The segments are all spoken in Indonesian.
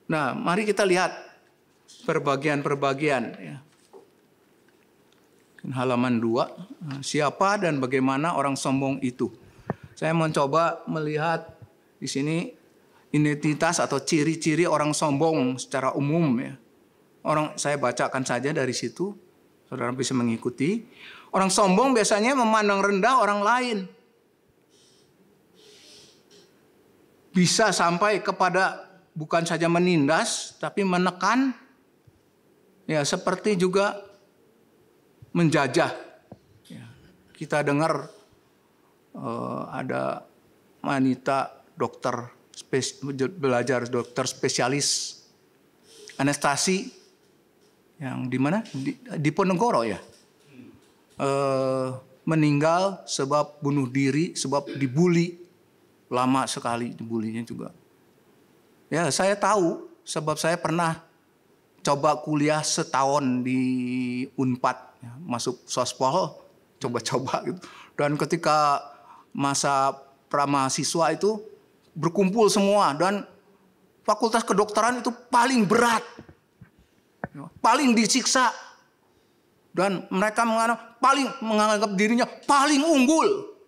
Nah, mari kita lihat perbagian-perbagian. Ya. Halaman 2, siapa dan bagaimana orang sombong itu. Saya mencoba melihat di sini identitas atau ciri-ciri orang sombong secara umum. Ya. Saya bacakan saja dari situ, saudara bisa mengikuti. Orang sombong biasanya memandang rendah orang lain. Bisa sampai kepada bukan saja menindas, tapi menekan, ya seperti juga menjajah. Ya, kita dengar ada wanita dokter belajar dokter spesialis anestesi yang di mana di Ponegoro ya, meninggal sebab bunuh diri, sebab dibully. Lama sekali dibulinya juga. Ya, saya tahu sebab saya pernah coba kuliah setahun di Unpad, ya, masuk sospol, coba-coba gitu. Dan ketika masa pramahasiswa itu berkumpul semua dan fakultas kedokteran itu paling berat, paling disiksa, dan mereka menganggap dirinya paling unggul.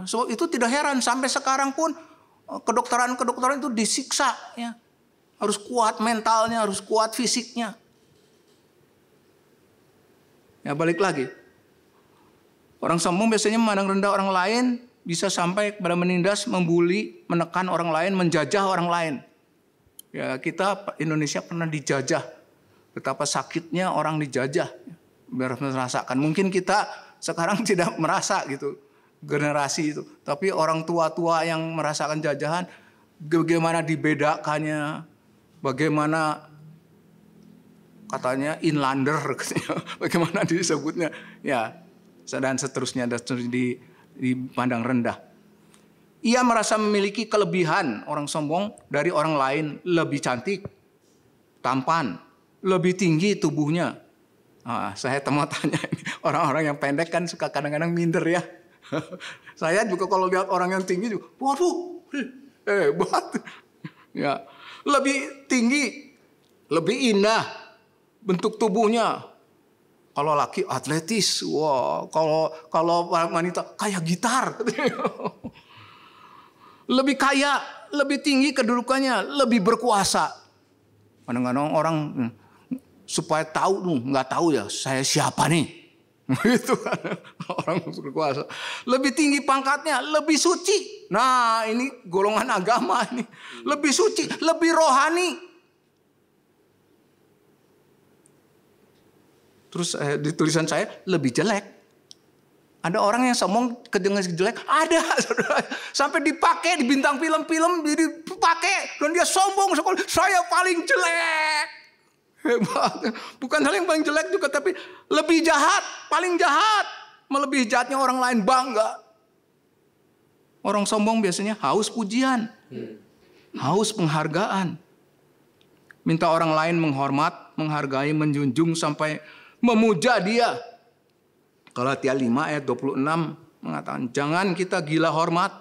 So, itu tidak heran sampai sekarang pun kedokteran itu disiksa, ya. Harus kuat mentalnya, harus kuat fisiknya. Ya, balik lagi. Orang sombong biasanya memandang rendah orang lain, bisa sampai kepada menindas, membuli, menekan orang lain, menjajah orang lain. Ya, kita Indonesia pernah dijajah. Betapa sakitnya orang dijajah. Biar merasakan. Mungkin kita sekarang tidak merasa gitu. Generasi itu, tapi orang tua-tua yang merasakan jajahan, bagaimana dibedakannya, bagaimana katanya inlander, bagaimana disebutnya, ya, dan seterusnya, dan dipandang rendah. Ia merasa memiliki kelebihan, orang sombong, dari orang lain, lebih cantik, tampan, lebih tinggi tubuhnya. Nah, saya mau tanya, orang-orang yang pendek kan suka kadang-kadang minder ya. Saya juga kalau lihat orang yang tinggi juga, waduh, hebat. Ya, lebih tinggi, lebih indah bentuk tubuhnya. Kalau laki atletis, wah. Kalau wanita kayak gitar. Lebih kaya, lebih tinggi kedudukannya, lebih berkuasa. Kadang-kadang orang supaya tahu, nggak tahu ya, saya siapa nih. Itu orang berkuasa. Lebih tinggi pangkatnya, lebih suci. Nah, ini golongan agama ini. Lebih suci, lebih rohani. Terus di tulisan saya lebih jelek. Ada orang yang sombong kedengar jelek, ada saudara. Sampai dipakai di bintang film-film, dipakai dan dia sombong sekali. Saya paling jelek. Hebat. Bukan hal yang paling jelek juga, tapi lebih jahat, paling jahat. Melebihi jahatnya orang lain bangga. Orang sombong biasanya haus pujian, haus penghargaan. Minta orang lain menghormat, menghargai, menjunjung sampai memuja dia. Galatia 5 ayat 26 mengatakan, jangan kita gila hormat,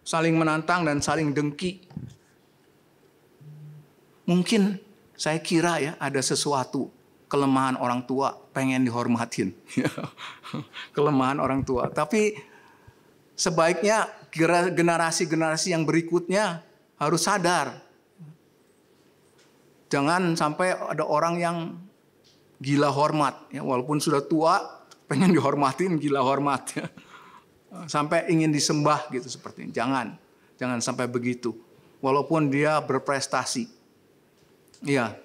saling menantang dan saling dengki. Mungkin saya kira ya ada sesuatu kelemahan orang tua pengen dihormatin. Kelemahan orang tua. Tapi sebaiknya generasi-generasi yang berikutnya harus sadar. Jangan sampai ada orang yang gila hormat. Ya, walaupun sudah tua pengen dihormatin, gila hormat. Ya. Sampai ingin disembah gitu seperti ini. Jangan sampai begitu. Walaupun dia berprestasi. Ya,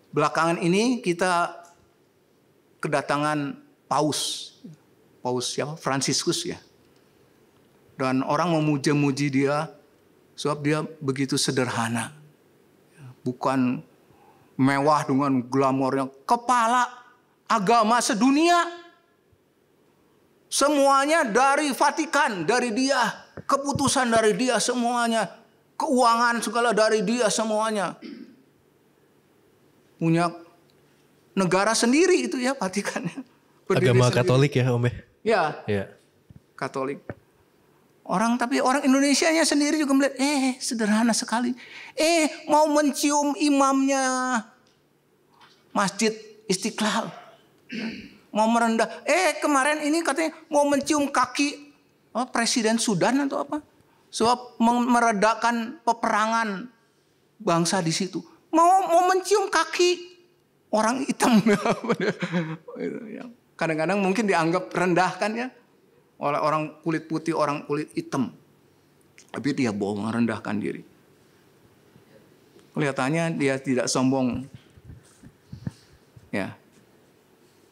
belakangan ini kita kedatangan Paus siapa? Fransiskus ya. Dan orang memuji-muji dia sebab dia begitu sederhana. Bukan mewah dengan glamornya. Kepala agama sedunia. Semuanya dari Vatikan, dari dia. Keputusan dari dia semuanya. Keuangan segala dari dia semuanya. Punya negara sendiri itu ya Vatikannya. Agama sendiri. Katolik ya Om? Ya. Katolik. Tapi orang Indonesianya sendiri juga melihat, sederhana sekali. Mau mencium imamnya Masjid Istiqlal. Mau merendah. Kemarin ini katanya mau mencium kaki Presiden Sudan atau apa. Sebab meredakan peperangan bangsa di situ. Mau mencium kaki orang hitam. Kadang-kadang mungkin dianggap rendahkan ya. Oleh orang kulit putih, orang kulit hitam. Tapi dia bohong, merendahkan diri. Kelihatannya dia tidak sombong. Ya.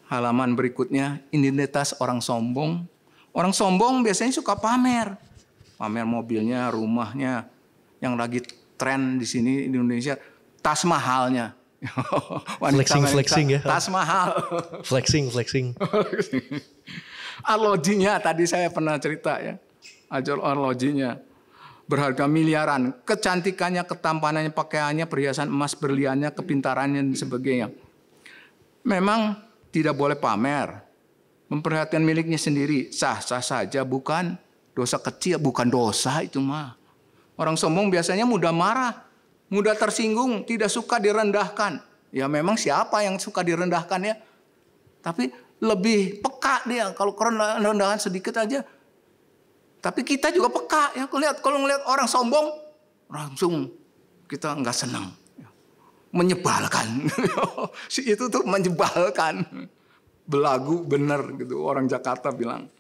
Halaman berikutnya, identitas orang sombong. Orang sombong biasanya suka pamer. Pamer mobilnya, rumahnya. Yang lagi tren di sini di Indonesia, tas mahalnya. Flexing ya. Tas mahal. Flexing. Arlojinya tadi saya pernah cerita ya. Arlojinya berharga miliaran. Kecantikannya, ketampanannya, pakaiannya, perhiasan emas, berliannya, kepintarannya dan sebagainya. Memang tidak boleh pamer. Memperhatikan miliknya sendiri. Sah-sah saja, bukan dosa kecil, bukan dosa itu mah. Orang sombong biasanya mudah marah, mudah tersinggung, tidak suka direndahkan. Ya memang siapa yang suka direndahkan ya. Tapi lebih peka dia kalau kerendahan sedikit aja. Tapi kita juga peka ya. Kalau ngelihat orang sombong, langsung kita nggak senang. Menyebalkan. Si itu tuh menyebalkan. Belagu bener gitu orang Jakarta bilang.